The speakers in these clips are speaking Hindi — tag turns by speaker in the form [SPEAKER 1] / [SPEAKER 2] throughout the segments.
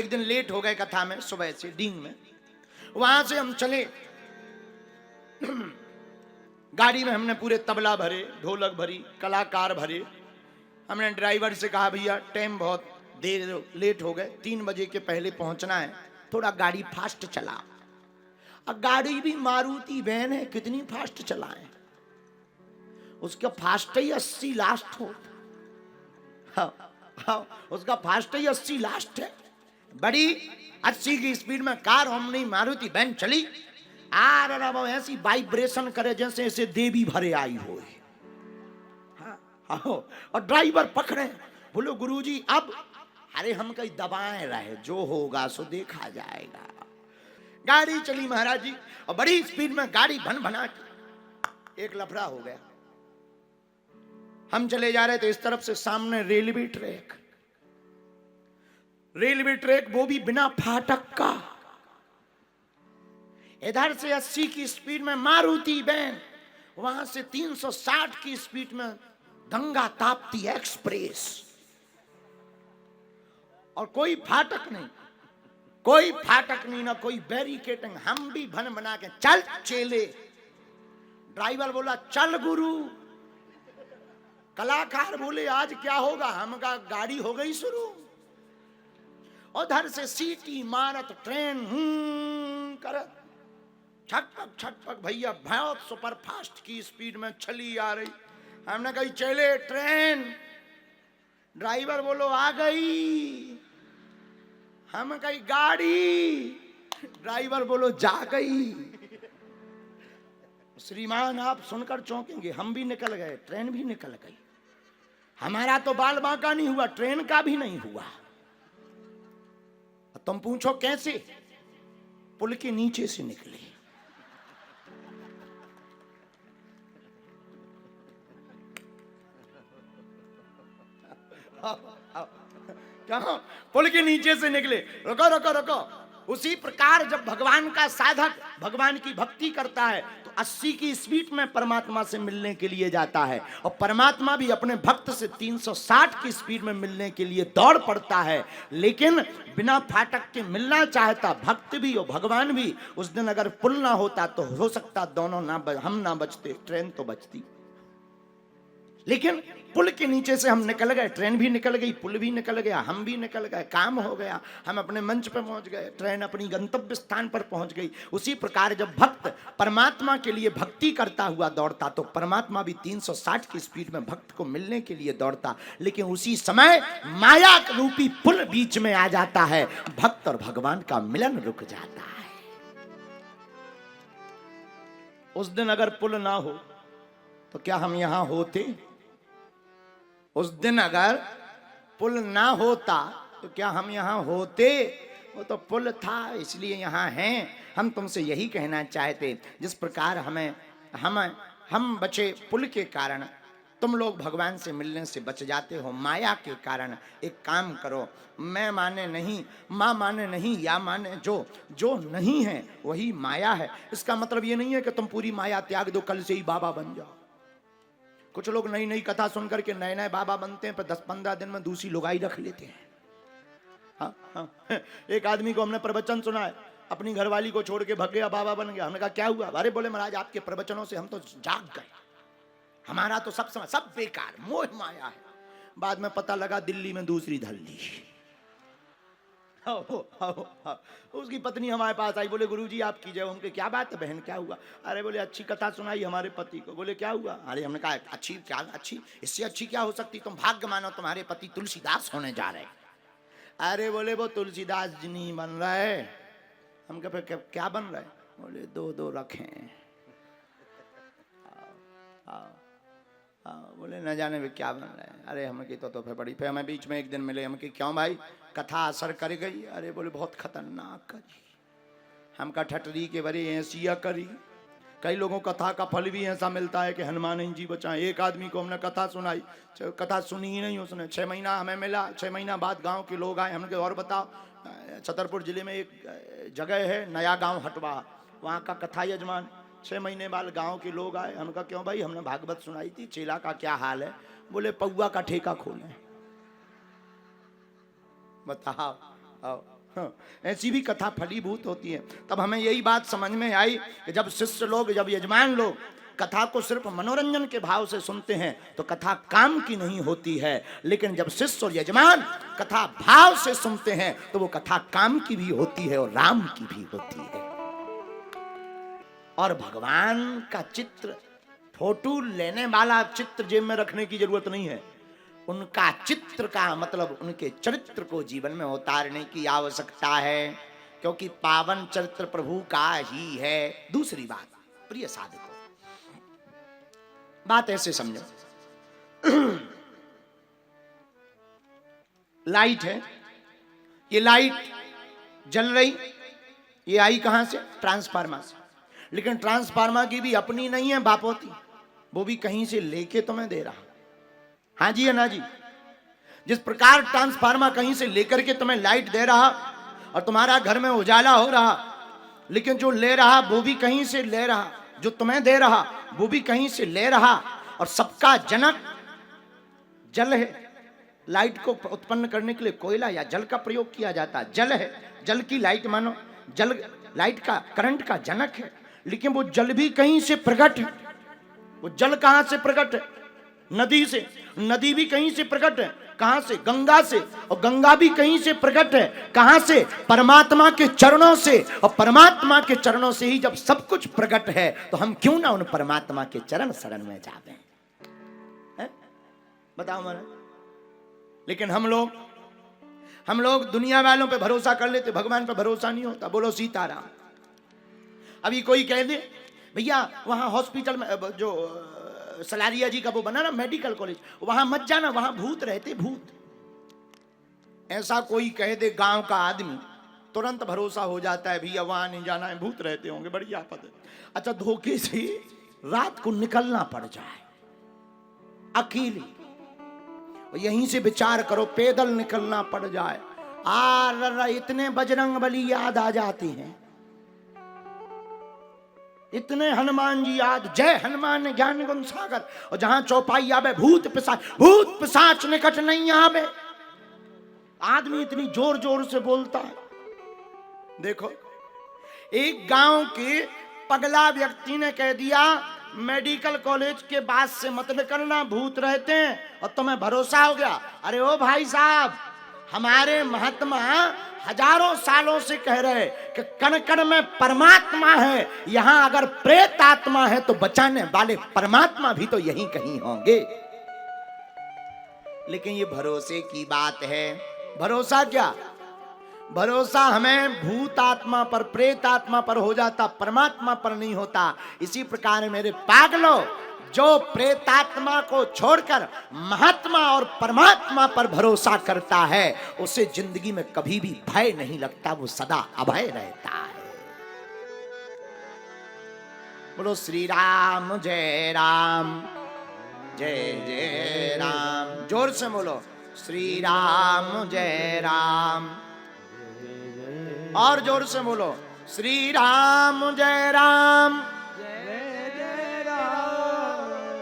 [SPEAKER 1] एक दिन लेट हो गए कथा में, सुबह से डींग में। वहां से हम चले, गाड़ी में हमने पूरे तबला भरे, ढोलक भरी, कलाकार भरे। हमने ड्राइवर से कहा भैया टाइम बहुत देर लेट हो गए, 3 बजे के पहले पहुंचना है, थोड़ा गाड़ी फास्ट चला। अब गाड़ी भी मारुति वैन है, कितनी फास्ट चलाएं? उसका फास्ट ही 80 लास्ट हो। हाँ, उसका फास्ट ही 80 लास्ट है। बड़ी 80 की स्पीड में कार हमने मारुति वैन चली, वो ऐसी वाइब्रेशन करे जैसे ऐसे देवी भरे आई हो। हाँ, और ड्राइवर पकड़े, बोलो गुरुजी अब, अरे हम कहीं दबाए रहे, जो होगा सो देखा जाएगा। गाड़ी चली महाराज जी, और बड़ी स्पीड में गाड़ी भन भना, एक लफड़ा हो गया। हम चले जा रहे थे, इस तरफ से सामने रेलवे ट्रैक, वो भी बिना फाटक का। इधर से 80 की स्पीड में मारुति वैन, वहां से 360 की स्पीड में गंगा ताप्ती एक्सप्रेस, और कोई फाटक नहीं, ना कोई बैरिकेडिंग। हम भी भन बना के चल चेले। ड्राइवर बोला चल गुरु, कलाकार बोले आज क्या होगा? हम कहा गाड़ी हो गई शुरू। उधर से सीटी मारत ट्रेन करत, छटपक भैया बहुत सुपर फास्ट की स्पीड में चली आ रही। हमने कही चले ट्रेन, ड्राइवर बोलो आ गई। हम कही गाड़ी, ड्राइवर बोलो जा गई। श्रीमान आप सुनकर चौंकेंगे, हम भी निकल गए, ट्रेन भी निकल गई। हमारा तो बाल बांका नहीं हुआ, ट्रेन का भी नहीं हुआ। तुम पूछो कैसे? पुल के नीचे से निकले। क्या? पुल के नीचे से निकले। रुको रुको रुको। उसी प्रकार जब भगवान का साधक भगवान की भक्ति करता है तो 80 की स्पीड में परमात्मा से मिलने के लिए जाता है, और परमात्मा भी अपने भक्त से 360 की स्पीड में मिलने के लिए दौड़ पड़ता है। लेकिन बिना फाटक के मिलना चाहता भक्त भी और भगवान भी। उस दिन अगर पुल ना होता तो हो सकता दोनों हम ना बचते, ट्रेन तो बचती। लेकिन पुल के नीचे से हम निकल गए, ट्रेन भी निकल गई, पुल भी निकल गया, हम भी निकल गए, काम हो गया। हम अपने मंच पर पहुंच गए, ट्रेन अपनी गंतव्य स्थान पर पहुंच गई। उसी प्रकार जब भक्त परमात्मा के लिए भक्ति करता हुआ दौड़ता तो परमात्मा भी 360 की स्पीड में भक्त को मिलने के लिए दौड़ता। लेकिन उसी समय माया रूपी पुल बीच में आ जाता है, भक्त और भगवान का मिलन रुक जाता है। उस दिन अगर पुल ना हो तो क्या हम यहां होते? उस दिन अगर पुल ना होता तो क्या हम यहाँ होते? वो तो पुल था इसलिए यहाँ हैं। हम तुमसे यही कहना चाहते, जिस प्रकार हम बचे पुल के कारण, तुम लोग भगवान से मिलने से बच जाते हो माया के कारण। एक काम करो, मैं माने नहीं, माँ माने नहीं, या माने जो नहीं है वही माया है। इसका मतलब ये नहीं है कि तुम पूरी माया त्याग दो, कल से ही बाबा बन जाओ। कुछ लोग नई नई कथा सुन करके नए नए बाबा बनते हैं, पर 10-15 दिन में दूसरी लुगाई रख लेते हैं। हाँ। एक आदमी को हमने प्रवचन सुना है, अपनी घरवाली को छोड़ के भाग गया, बाबा बन गया। हमने कहा क्या हुआ? अरे बोले महाराज आपके प्रवचनों से हम तो जाग गए, हमारा तो सब बेकार, मोह माया है। बाद में पता लगा दिल्ली में दूसरी धर ली। उसकी पत्नी हमारे पास आई, बोले गुरुजी आप कीजिए। उनके क्या बात है बहन, क्या हुआ? अरे बोले अच्छी कथा सुनाई हमारे पति को। बोले क्या हुआ? अरे हमने कहा अच्छी क्या, अच्छी इससे अच्छी क्या हो सकती? तुम भाग्य मानो तुम्हारे पति तुलसीदास होने जा रहे। अरे बोले वो तुलसीदास जी नहीं बन रहे। हम कहे क्या बन रहे? बोले 2-2 रखे। बोले न जाने वे क्या बन रहे हैं। अरे हमें की तो फिर बड़ी, फिर हमें बीच में एक दिन मिले, हम कि क्यों भाई कथा असर कर गई? अरे बोले बहुत खतरनाक करी। हम का ठटरी के बड़े ऐसिया करी। कई लोगों कथा का फल भी ऐसा मिलता है कि हनुमान जी बचाएं। एक आदमी को हमने कथा सुनाई, कथा सुनी ही नहीं उसने। 6 महीना हमें मिला, 6 महीना बाद गांव के लोग आए। हमने और बताओ, छतरपुर जिले में एक जगह है नया गांव हटवा, वहाँ का कथा यजमान 6 महीने बाद गांव के लोग आए। हमने कहा क्यों भाई? हमने भागवत सुनाई थी, चेला का क्या हाल है? बोले पौआ का ठेका खोले। बताओ हाँ, ऐसी भी कथा फलीभूत होती है। तब हमें यही बात समझ में आई कि जब शिष्य लोग, जब यजमान लोग कथा को सिर्फ मनोरंजन के भाव से सुनते हैं तो कथा काम की नहीं होती है, लेकिन जब शिष्य और यजमान कथा भाव से सुनते हैं तो वो कथा काम की भी होती है और राम की भी होती है। और भगवान का चित्र, फोटो लेने वाला चित्र जेब में रखने की जरूरत नहीं है, उनका चित्र का मतलब उनके चरित्र को जीवन में उतारने की आवश्यकता है, क्योंकि पावन चरित्र प्रभु का ही है। दूसरी बात, प्रिय साधकों, बात ऐसे समझो, लाइट है, ये लाइट जल रही, ये आई कहां से? ट्रांसफार्मर से। लेकिन ट्रांसफार्मर की भी अपनी नहीं है बापोती, वो भी कहीं से लेके तुम्हें दे रहा। हाँ जी या ना जी? जिस प्रकार ट्रांसफार्मर कहीं से लेकर के तुम्हें लाइट दे रहा और तुम्हारा घर में उजाला हो रहा, लेकिन जो ले रहा वो भी कहीं से ले रहा, जो तुम्हें दे रहा वो भी कहीं से ले रहा, और सबका जनक जल है। लाइट को उत्पन्न करने के लिए कोयला या जल का प्रयोग किया जाता है। जल है, जल की लाइट मानो, जल लाइट का, करंट का जनक है, लेकिन वो जल भी कहीं से प्रकट है। वो जल कहां से प्रकट है? नदी से। नदी भी कहीं से प्रकट है, कहां से? गंगा से। और गंगा भी कहीं से प्रकट है, कहां से? परमात्मा के चरणों से। और परमात्मा के चरणों से ही जब सब कुछ प्रकट है तो हम क्यों ना उन परमात्मा के चरण शरण में जावें? बताओ मैंने। लेकिन हम लोग दुनिया वालों पे भरोसा कर लेते, भगवान पे भरोसा नहीं होता। बोलो सीताराम। अभी कोई कह दे भैया वहां हॉस्पिटल में जो सलारिया जी का वो बना ना मेडिकल कॉलेज, वहां मत जाना, वहां भूत रहते, भूत। ऐसा कोई कह दे गांव का आदमी, तुरंत भरोसा हो जाता है भैया वहां नहीं जाना है, भूत रहते होंगे, बड़ी आफत है। अच्छा, धोखे से रात को निकलना पड़ जाए अकेले, यहीं से विचार करो, पैदल निकलना पड़ जाए, इतने बजरंग बली याद आ जाते हैं, इतने हनुमान जी याद, जय हनुमान ज्ञान गुण सागर। और जहां चौपाई आवे भूत पिशाच निकट नहीं आवे। आदमी इतनी जोर जोर से बोलता है। देखो, एक गांव के पगला व्यक्ति ने कह दिया मेडिकल कॉलेज के बाद से मत निकलना, भूत रहते हैं, और तुम्हें भरोसा हो गया। अरे ओ भाई साहब, हमारे महात्मा हजारों सालों से कह रहे कि कण कण में परमात्मा है, यहां अगर प्रेत आत्मा है तो बचाने वाले परमात्मा भी तो यहीं कहीं होंगे। लेकिन ये भरोसे की बात है। भरोसा क्या? भरोसा हमें भूत आत्मा पर, प्रेत आत्मा पर हो जाता, परमात्मा पर नहीं होता। इसी प्रकार मेरे पागलों, जो प्रेतात्मा को छोड़कर महात्मा और परमात्मा पर भरोसा करता है उसे जिंदगी में कभी भी भय नहीं लगता, वो सदा अभय रहता है। बोलो श्री राम जय राम, जय जय राम। जोर से बोलो श्री राम जय राम, और जोर से बोलो श्री राम जय राम,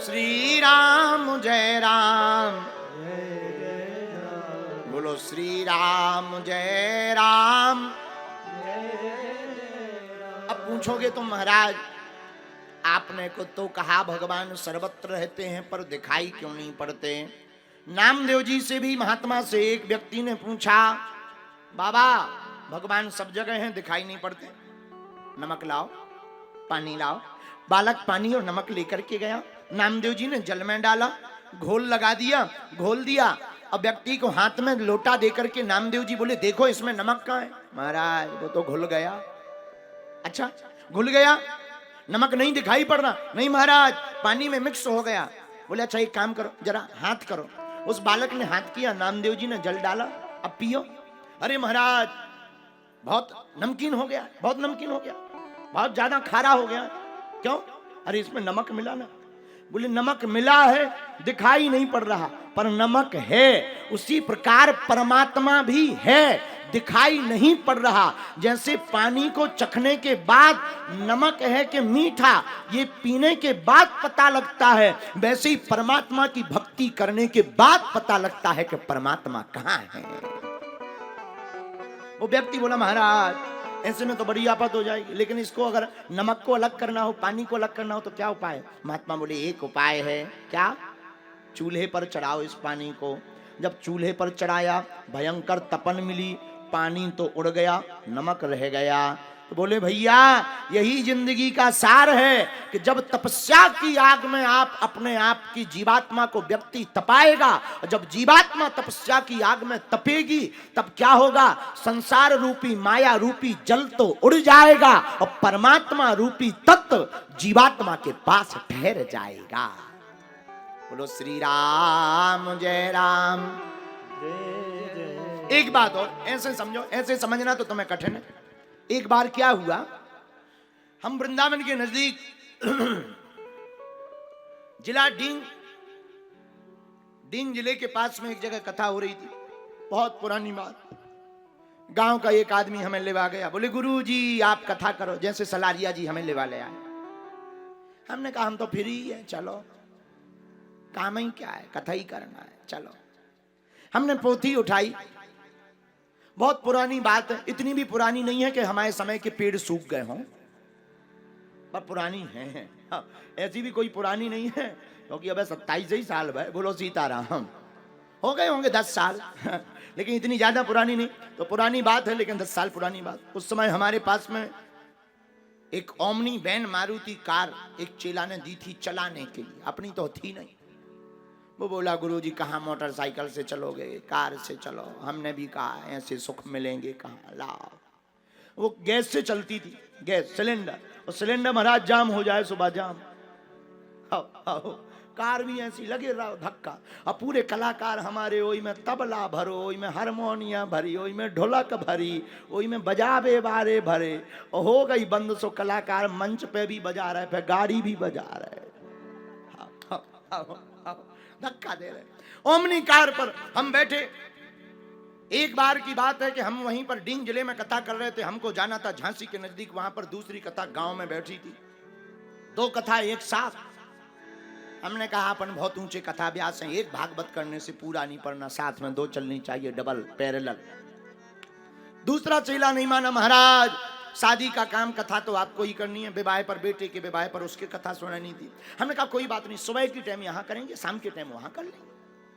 [SPEAKER 1] श्री राम जय राम, बोलो श्री राम जय राम। अब पूछोगे तुम महाराज, आपने को तो कहा भगवान सर्वत्र रहते हैं पर दिखाई क्यों नहीं पड़ते? नामदेव जी से भी, महात्मा से एक व्यक्ति ने पूछा, बाबा भगवान सब जगह हैं, दिखाई नहीं पड़ते, नमक लाओ, पानी लाओ। बालक पानी और नमक लेकर के गया, नामदेव जी ने जल में डाला, घोल लगा दिया, घोल दिया। अब व्यक्ति को हाथ में लोटा देकर के नामदेव जी बोले, देखो इसमें नमक कहाँ है? महाराज वो तो घुल गया। अच्छा, घुल गया, नमक नहीं दिखाई पड़ रहा? नहीं महाराज, पानी में मिक्स हो गया। बोले अच्छा एक काम करो, जरा हाथ करो। उस बालक ने हाथ किया, नामदेव जी ने जल डाला, अब पियो। अरे महाराज बहुत नमकीन हो गया, बहुत नमकीन हो गया, बहुत ज्यादा खारा हो गया। क्यों? अरे इसमें नमक मिला ना। बोले नमक मिला है, दिखाई नहीं पड़ रहा, पर नमक है। उसी प्रकार परमात्मा भी है, दिखाई नहीं पड़ रहा। जैसे पानी को चखने के बाद नमक है कि मीठा, ये पीने के बाद पता लगता है, वैसे ही परमात्मा की भक्ति करने के बाद पता लगता है कि परमात्मा कहाँ है। वो व्यक्ति बोला महाराज ऐसे में तो बड़ी आफत हो जाएगी, लेकिन इसको अगर नमक को अलग करना हो, पानी को अलग करना हो तो क्या उपाय है? महात्मा बोले एक उपाय है। क्या? चूल्हे पर चढ़ाओ इस पानी को। जब चूल्हे पर चढ़ाया, भयंकर तपन मिली, पानी तो उड़ गया, नमक रह गया। तो बोले भैया यही जिंदगी का सार है कि जब तपस्या की आग में आप अपने आप की जीवात्मा को व्यक्ति तपाएगा, और जब जीवात्मा तपस्या की आग में तपेगी तब क्या होगा? संसार रूपी माया रूपी जल तो उड़ जाएगा और परमात्मा रूपी तत्व जीवात्मा के पास ठहर जाएगा। बोलो श्री राम जय राम। एक बात और ऐसे समझो, ऐसे समझना तो तुम्हें कठिन है। एक बार क्या हुआ, हम वृंदावन के नजदीक जिला डींग जिले के पास में एक जगह कथा हो रही थी, बहुत पुरानी बात। गांव का एक आदमी हमें लेवा गया, बोले गुरु जी आप कथा करो, जैसे सलारिया जी हमें लेवा ले आए। हमने कहा हम तो फ्री है, चलो काम ही क्या है, कथा ही करना है, चलो। हमने पोथी उठाई, बहुत पुरानी बात है, इतनी भी पुरानी नहीं है कि हमारे समय के पेड़ सूख गए हों, पर पुरानी है। हाँ, ऐसी भी कोई पुरानी नहीं है क्योंकि अब 27 ही साल भर, बोलो सीताराम, हो गए होंगे 10 साल लेकिन इतनी ज्यादा पुरानी नहीं। तो पुरानी बात है लेकिन 10 साल पुरानी बात। उस समय हमारे पास में एक ओमनी वैन मारुति कार एक चेला ने दी थी चलाने के लिए, अपनी तो थी नहीं। वो बोला गुरुजी कहाँ मोटरसाइकिल से चलोगे, कार से चलो। हमने भी कहा ऐसे सुख मिलेंगे कहाँ, लाओ। वो गैस से चलती थी, गैस सिलेंडर, और सिलेंडर महाराज जाम हो जाए, सुबह जाम। आओ कार भी ऐसी लगे रहो धक्का। और पूरे कलाकार हमारे ओई में तबला भरो, ओई में हारमोनिया भरी, ओई में ढोलक भरी, ओई में बजावे बारे भरे, और हो गई बंद। सो कलाकार मंच पे भी बजा रहे, फिर गाड़ी भी बजा रहे, धक्का दे रहे। ओमनी कार पर हम बैठे। एक बार की बात है कि हम वहीं पर डींग जिले में कथा कर रहे थे, हमको जाना था झांसी के नजदीक, वहां पर दूसरी कथा गांव में बैठी थी, 2 कथा एक साथ। हमने कहा अपन बहुत ऊंचे कथा व्यास हैं, एक भागवत करने से पूरा नहीं पड़ना, साथ में 2 चलनी चाहिए, डबल पैरेलल। दूसरा चेला नहीं माना, महाराज शादी का काम कथा तो आपको ही करनी है, विवाह पर, बेटे के विवाह पर उसकी कथा सुनानी थी। हमने कहा कोई बात नहीं, सुबह की टाइम यहाँ करेंगे, शाम के टाइम वहां कर लेंगे।